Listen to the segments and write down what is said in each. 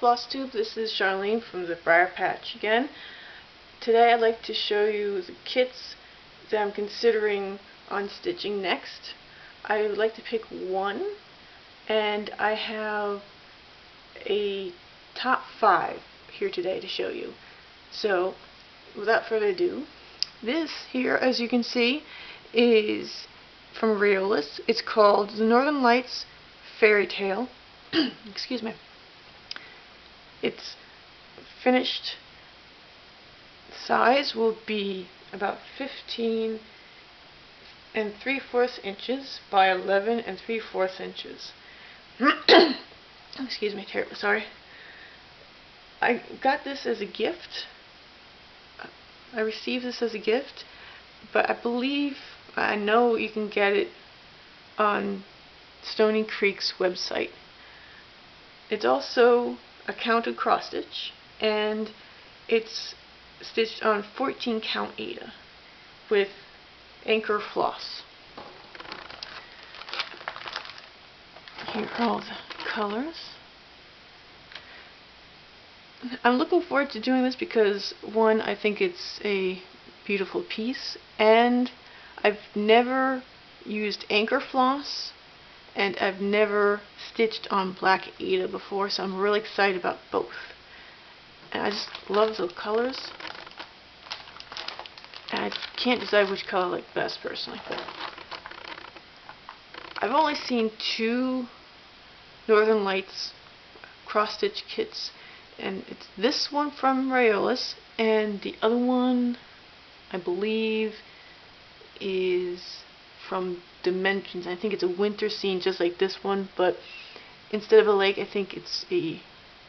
Flosstube. This is Charlene from the Briar Patch again. Today I'd like to show you the kits that I'm considering on stitching next. I would like to pick one, and I have a top 5 here today to show you. So without further ado, this here, as you can see, is from Rayolas. It's called the Northern Lights Fairy Tale. Excuse me. Its finished size will be about 15 3/4 inches by 11 3/4 inches. Excuse me, terribly sorry. I got this as a gift. I received this as a gift, but I know you can get it on Stony Creek's website. It's also a counted cross stitch, and it's stitched on 14 count Aida with anchor floss. Here are all the colors. I'm looking forward to doing this because, one, I think it's a beautiful piece, and I've never used anchor floss, and I've never stitched on black Aida before, so I'm really excited about both. And I just love the colors. And I can't decide which color I like best personally, but I've only seen 2 Northern Lights cross-stitch kits, and it's this one from Rayolas, and the other one I believe is from Dimensions. I think it's a winter scene just like this one, but instead of a lake, I think it's a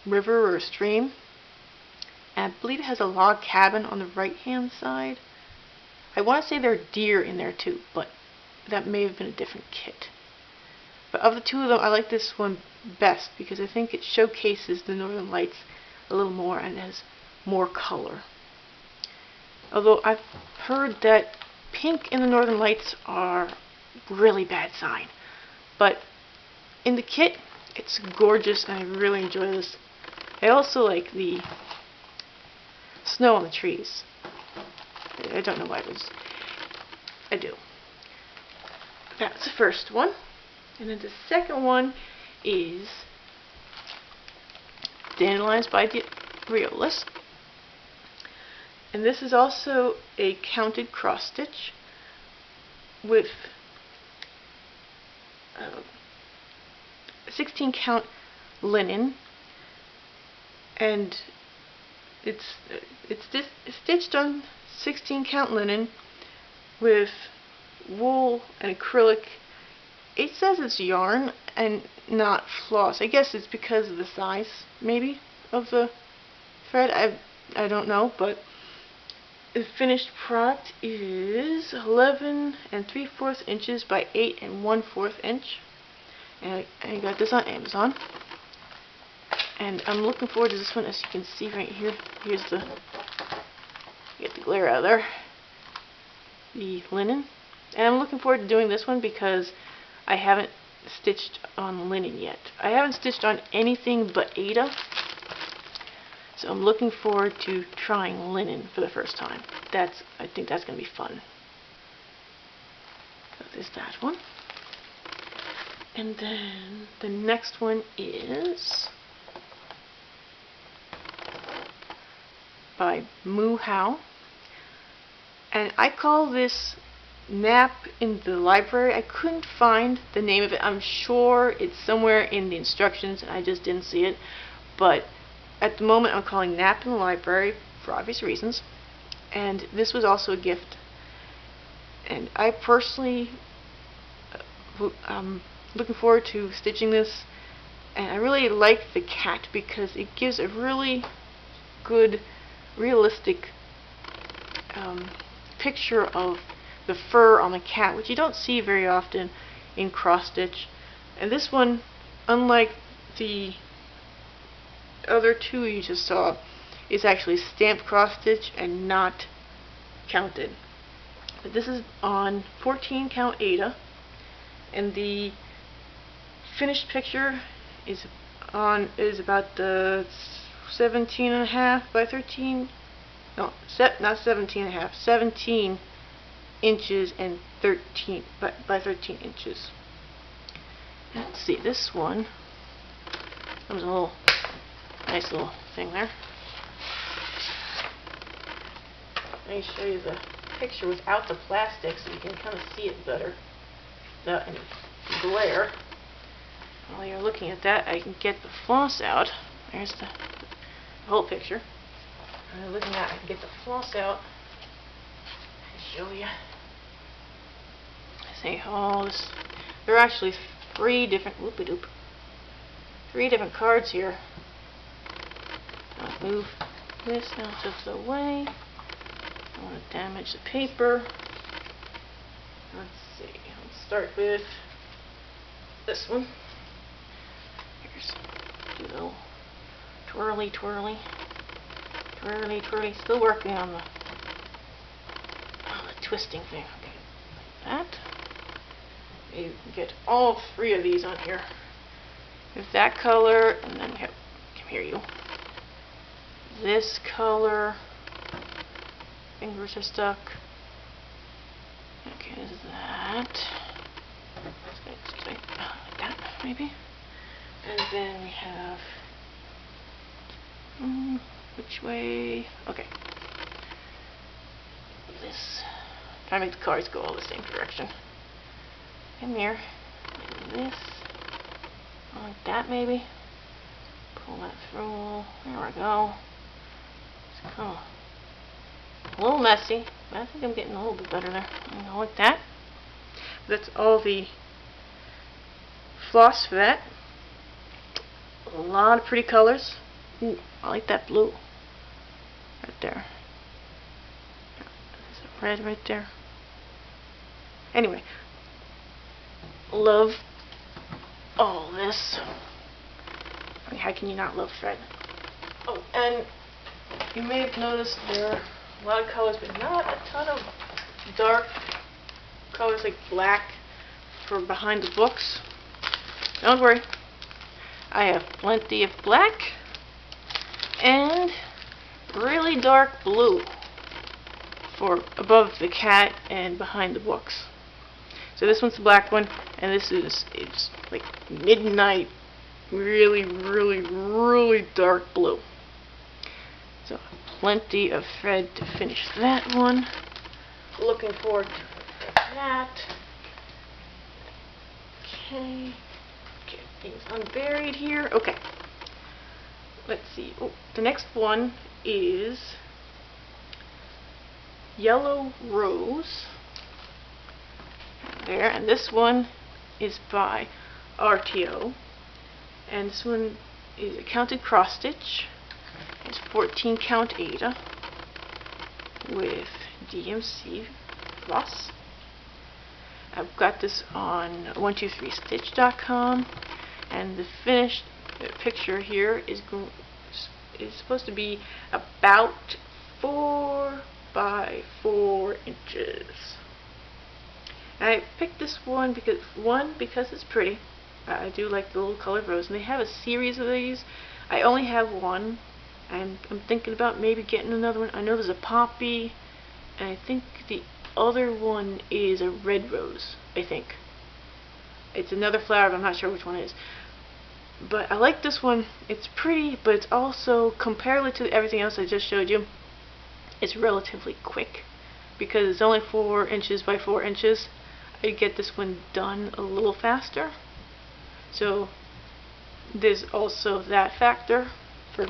river or a stream. And I believe it has a log cabin on the right hand side. I want to say there are deer in there too, but that may have been a different kit. But of the 2 of them, I like this one best because I think it showcases the Northern Lights a little more and has more color. Although I've heard that pink in the Northern Lights are really bad sign, but in the kit it's gorgeous and I really enjoy this. I also like the snow on the trees. I don't know why I do. That's the first one, and then the second one is Dandelions by the Rayolas, and this is also a counted cross stitch with 16 count linen, and it's stitched on 16 count linen with wool and acrylic. It says it's yarn and not floss. I guess it's because of the size, maybe, of the thread. I don't know, but the finished product is 11 3/4 inches by 8 1/4 inch. And I got this on Amazon. And I'm looking forward to this one. As you can see right here, here's get the glare out of there, the linen. And I'm looking forward to doing this one because I haven't stitched on linen yet. I haven't stitched on anything but Aida, so I'm looking forward to trying linen for the first time. I think that's going to be fun. So there's that one. And then the next one is by Moo How, and I call this Nap in the Library. I couldn't find the name of it. I'm sure it's somewhere in the instructions and I just didn't see it, but at the moment I'm calling Nap in the Library for obvious reasons. And this was also a gift, and I personally looking forward to stitching this, and I really like the cat because it gives a really good realistic picture of the fur on the cat, which you don't see very often in cross stitch. And this one, unlike the other 2 you just saw, is actually stamped cross stitch and not counted. But this is on 14 count Aida, and the finished picture is on is about the 17.5 by 13. No, not 17.5. 17 inches and 13 by 13 inches. Let's see, this one comes a little nice little thing there. Let me show you the picture without the plastic so you can kind of see it better without any glare. While you're looking at that, I can get the floss out. There's the whole picture. While you're looking at it, I can get the floss out and show you. See all this. There are actually three different cards here. I'll move this out of the way. I don't want to damage the paper. Let's see. Let's start with this one. Here's do a little twirly. Still working on the twisting thing. Okay, like that. You can get all three of these on here. With that color, and then we have, come here you. This color. Fingers are stuck. Okay, there's that. Like that, maybe. And then we have which way? Okay. This. Try to make the cards go all the same direction. Come here. And this. Like that, maybe. Pull that through. There we go. It's kind of a little messy, but I think I'm getting a little bit better there. Like that. That's all the floss for that. A lot of pretty colors. Ooh, I like that blue. Right there. There's a red right there. Anyway. Love all this. I mean, how can you not love thread? Oh, and you may have noticed there are a lot of colors, but not a ton of dark colors like black for behind the books. Don't worry. I have plenty of black and really dark blue for above the cat and behind the books. So this one's the black one, and this is, it's like midnight, really dark blue. So plenty of thread to finish that one. Looking forward to that. Okay, get things unburied here. Okay, let's see. Oh, the next one is Yellow Rose. There, and this one is by RTO, and this one is a counted cross stitch. It's 14 count Ada with DMC floss. I've got this on 123stitch.com, and the finished picture here is supposed to be about 4 by 4 inches. And I picked this one because it's pretty. I do like the little colored rose, and they have a series of these. I only have one, and I'm thinking about maybe getting another one. I know there's a poppy, and I think the other one is a red rose, I think. It's another flower, but I'm not sure which one it is. But I like this one. It's pretty, but it's also, comparatively to everything else I just showed you, it's relatively quick. Because it's only 4 inches by 4 inches, I get this one done a little faster. So there's also that factor for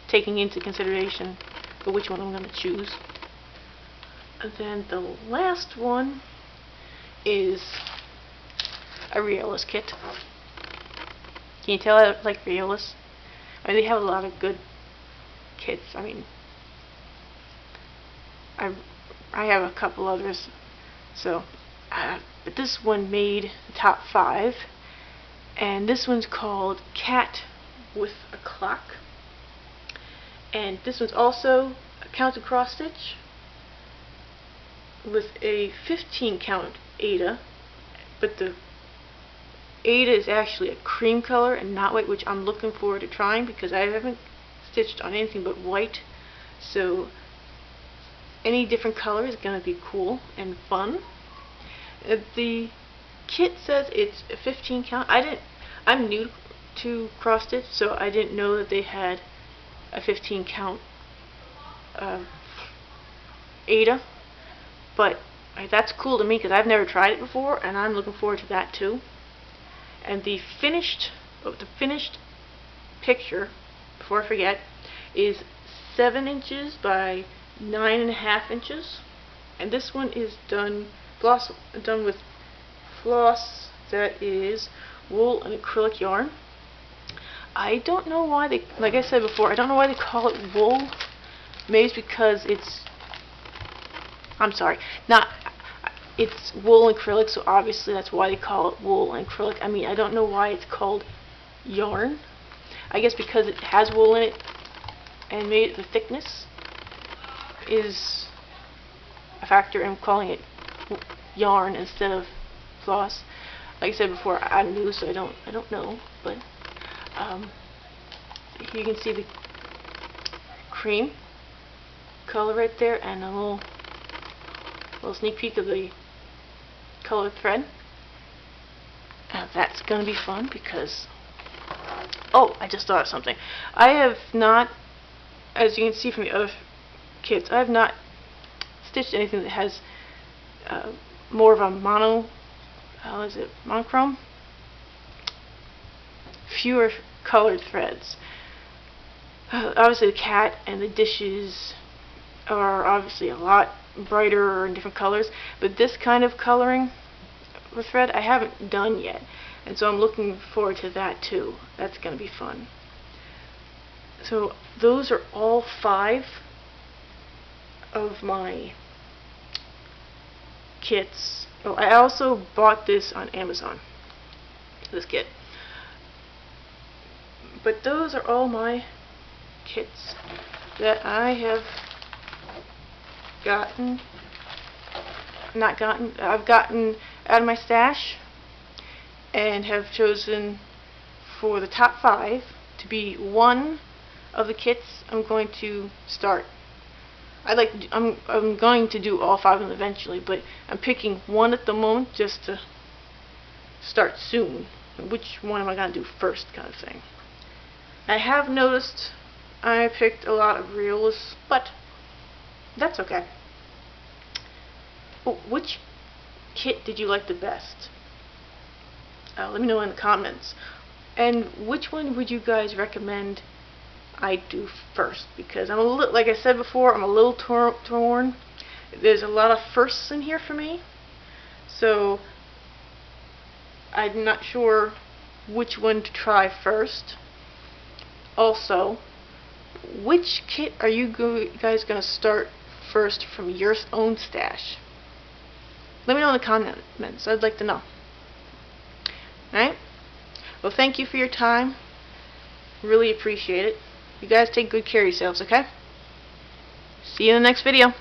taking into consideration for which one I'm going to choose. And then the last one is a Reolus kit. Can you tell I like Reolus? I mean, they have a lot of good kits. I mean, I have a couple others, so but this one made the top 5, and this one's called Cat with a Clock, and this one's also a counted cross stitch with a 15 count Ada, but the Ada is actually a cream color and not white, which I'm looking forward to trying because I haven't stitched on anything but white. So any different color is going to be cool and fun. The kit says it's a 15 count. I'm new to cross stitch, so I didn't know that they had a 15 count Ada, but that's cool to me because I've never tried it before, and I'm looking forward to that too. And the finished picture, before I forget, is 7 inches by 9.5 inches, and this one is done with floss that is wool and acrylic yarn. I don't know why they, like I said before, I don't know why they call it wool. Maybe it's because it's wool and acrylic, so obviously that's why they call it wool and acrylic. I mean, I don't know why it's called yarn. I guess because it has wool in it and made it the thickness is a factor in calling it yarn instead of floss. Like I said before, I'm new, so I don't know, but you can see the cream color right there, and a little sneak peek of the colored thread. That's going to be fun because, oh, I just thought of something. I have not, as you can see from the other kits, I have not stitched anything that has more of a monochrome? Fewer colored threads. Obviously the cat and the dishes are obviously a lot brighter or in different colors, but this kind of coloring with thread I haven't done yet, and so I'm looking forward to that too. That's going to be fun. So those are all 5 of my kits. Oh, I also bought this on Amazon, this kit. But those are all my kits that I have I've gotten out of my stash and have chosen for the top 5 to be one of the kits I'm going to start. I'm going to do all 5 of them eventually, but I'm picking one at the moment just to start soon. Which one am I going to do first, kind of thing. I have noticed I picked a lot of realists, but that's okay. Which kit did you like the best? Let me know in the comments. And which one would you guys recommend I do first? Because I'm a little, like I said before, I'm a little torn. There's a lot of firsts in here for me, so I'm not sure which one to try first. Also, which kit are you guys going to start first from your own stash? Let me know in the comments. I'd like to know. Alright? Well, thank you for your time. Really appreciate it. You guys take good care of yourselves, okay? See you in the next video.